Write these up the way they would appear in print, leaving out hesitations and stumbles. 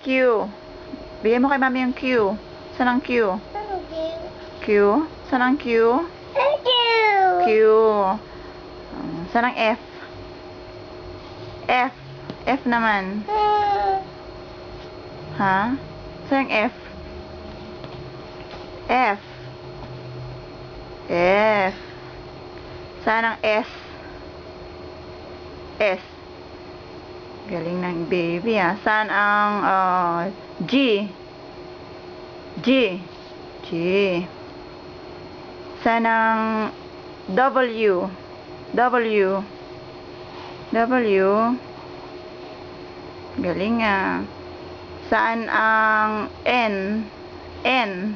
Q. Bigay mo kay mami yung Q. Saan ang Q? Q. Saan ang Q? Q. Saan ang F? F. F naman. Ha? Saan ang F? F. F. Saan ang S? S. Galing ng baby ah. Saan ang G? G. G. Saan ang W? W. W. Galing ah. Saan ang N? N.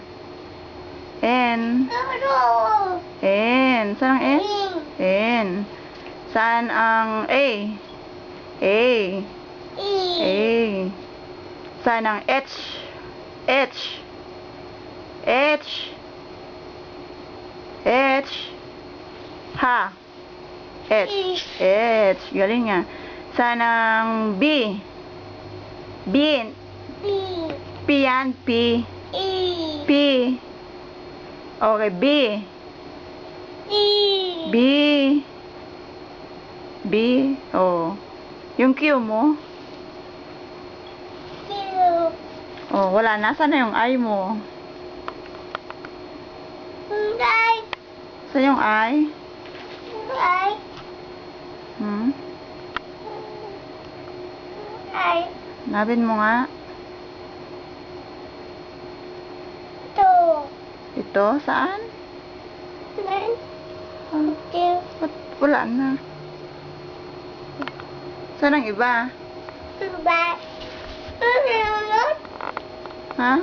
N. N. Saan ang N? N. Saan ang A? A. A. Saan ang H? H. H. H. Ha. H. H. Galing nga. Saan ang B? B. P yan. P. P. Okay. B. B. B. Oh. Yung Q mo? Oh, wala. Nasaan na yung I mo? Saan yung I? Hmm? Nabin mo nga. Ito? Saan? Ba't wala na? Saan ang iba? Ha?